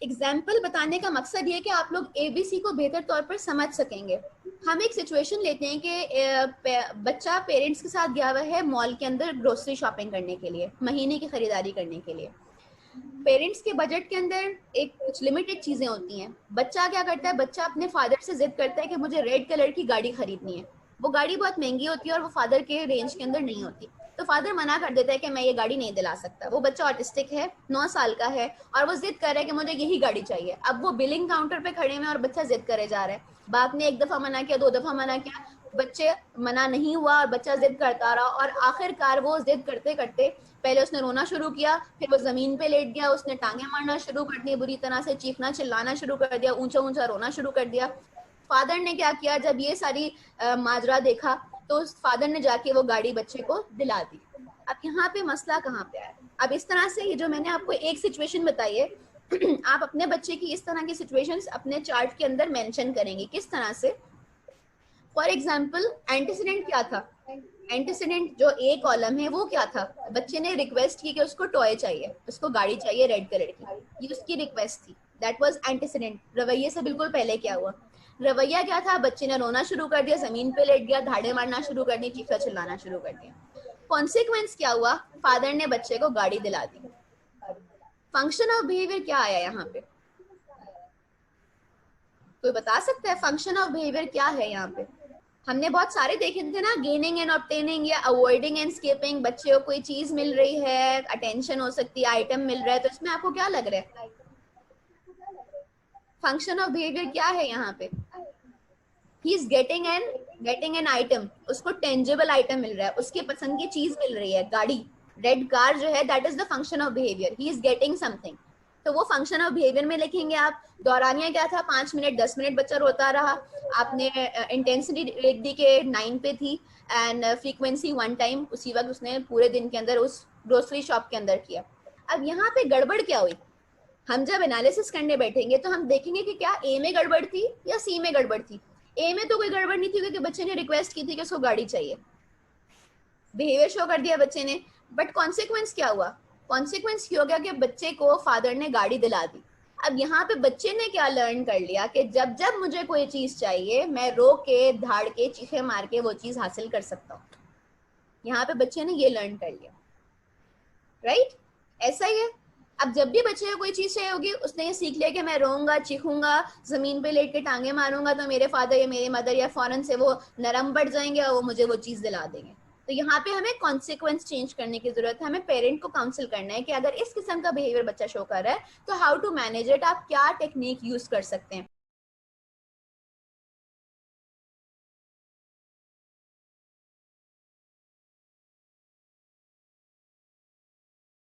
Example बताने का मकसद ये कि आप लोग एबीसी को बेहतर तौर पर समझ सकेंगे। हम एक सिचुएशन लेते हैं कि बच्चा पेरेंट्स के साथ गया हुआ है मॉल के अंदर ग्रोसरी शॉपिंग करने के लिए, महीने की खरीदारी करने के लिए। पेरेंट्स के बजट के अंदर एक कुछ लिमिटेड चीजें होती हैं। बच्चा क्या करता है, बच्चा अपने फादर से जिद करता है कि मुझे रेड कलर की गाड़ी खरीदनी है। वो गाड़ी बहुत महंगी होती है और वो फादर के रेंज के अंदर नहीं होती, तो फादर मना कर देता है कि मैं ये गाड़ी नहीं दिला सकता। वो बच्चा ऑटिस्टिक है, 9 साल का है, और वो जिद कर रहा है कि मुझे यही गाड़ी चाहिए। अब वो बिलिंग काउंटर पे खड़े हैं और बच्चा जिद करे जा रहा है। बाप ने 1 दफा मना किया, 2 दफा मना किया, बच्चे मना नहीं हुआ और बच्चा जिद करता रहा, और आखिरकार वो जिद करते करते पहले उसने रोना शुरू किया, फिर वो जमीन पे लेट गया, उसने टांगे मारना शुरू कर दी, बुरी तरह से चीखना चिल्लाना शुरू कर दिया, ऊंचा ऊंचा रोना शुरू कर दिया। फादर ने क्या किया, जब ये सारी माजरा देखा तो फादर ने जाके वो गाड़ी बच्चे को दिला दी। अब यहाँ पे मसला कहाँ पे आया? अब इस तरह से ये जो मैंने आपको एक सिचुएशन बताई है, आप अपने बच्चे की इस तरह की सिचुएशंस अपने चार्ट के अंदर मेंशन करेंगे। किस तरह से? फॉर एग्जाम्पल, एंटीसीडेंट क्या था? एंटीसीडेंट जो ए कॉलम है वो क्या था? बच्चे ने रिक्वेस्ट की कि उसको टॉय चाहिए, उसको गाड़ी चाहिए रेड कलर की, ये उसकी रिक्वेस्ट थी। That was antecedent. रवैये से बिल्कुल पहले क्या हुआ? रवैया क्या था? बच्चे ने रोना शुरू कर दिया, जमीन पे लेट गया, धाड़े मारना शुरू कर दी, चीखा चिल्लाना शुरू कर दिया। कॉन्सिक्वेंस क्या हुआ? फादर ने बच्चे को गाड़ी दिला दी। फंक्शन ऑफ बिहेवियर क्या आया यहाँ पे? कोई बता सकता है फंक्शन ऑफ बिहेवियर क्या है यहाँ पे? हमने बहुत सारे देखे थे ना, गेनिंग एंड ऑब्टेनिंग या अवॉइडिंग एंड स्किपिंग। बच्चे को कोई चीज मिल रही है, अटेंशन हो सकती है, आइटम मिल रहा है, तो इसमें आपको क्या लग रहा है फंक्शन ऑफ बिहेवियर क्या है यहाँ पे? He is getting an item, उसको टेंजेबल आइटम मिल रहा है, उसके पसंद की चीज मिल रही है, गाड़ी, रेड कार जो है, that is the function of behaviour. He is getting something, तो वो फंक्शन ऑफ बिहेवियर में लिखेंगे आप। दौरानिया क्या था? 5 मिनट 10 मिनट बच्चा रोता रहा, आपने इंटेंसिटी लिख दी के 9 पे थी, एंड फ्रीक्वेंसी 1 टाइम, उसी वक्त उसने पूरे दिन के अंदर उस ग्रोसरी शॉप के अंदर किया। अब यहाँ पे गड़बड़ क्या हुई? हम जब एनालिसिस करने बैठेंगे तो हम देखेंगे कि क्या ए में गड़बड़ थी या सी में गड़बड़ थी। ए में तो कोई गड़बड़ नहीं थी क्योंकि बच्चे ने रिक्वेस्ट की थी कि उसको गाड़ी चाहिए, बिहेवियर शो कर दिया बच्चे ने। बट कॉन्सिक्वेंस क्या हुआ? कॉन्सिक्वेंस ये हो गया कि बच्चे को फादर ने गाड़ी दिला दी। अब यहाँ पे बच्चे ने क्या लर्न कर लिया कि जब जब मुझे कोई चीज चाहिए, मैं रो के धाड़ के चीखे मार के वो चीज हासिल कर सकता हूँ। यहाँ पे बच्चे ने ये लर्न कर लिया, राइट? ऐसा ही है। अब जब भी बच्चे को कोई चीज चाहिए होगी, उसने ये सीख लिया कि मैं रोऊंगा, चीखूंगा, जमीन पे लेट के टांगे मारूंगा, तो मेरे फादर या मेरी मदर या फौरन से वो नरम पड़ जाएंगे और वो मुझे वो चीज दिला देंगे। तो यहाँ पे हमें कॉन्सिक्वेंस चेंज करने की जरूरत है। हमें पेरेंट को काउंसिल करना है कि अगर इस किस्म का बिहेवियर बच्चा शो कर रहा है तो हाउ टू मैनेज इट, आप क्या टेक्निक यूज कर सकते हैं।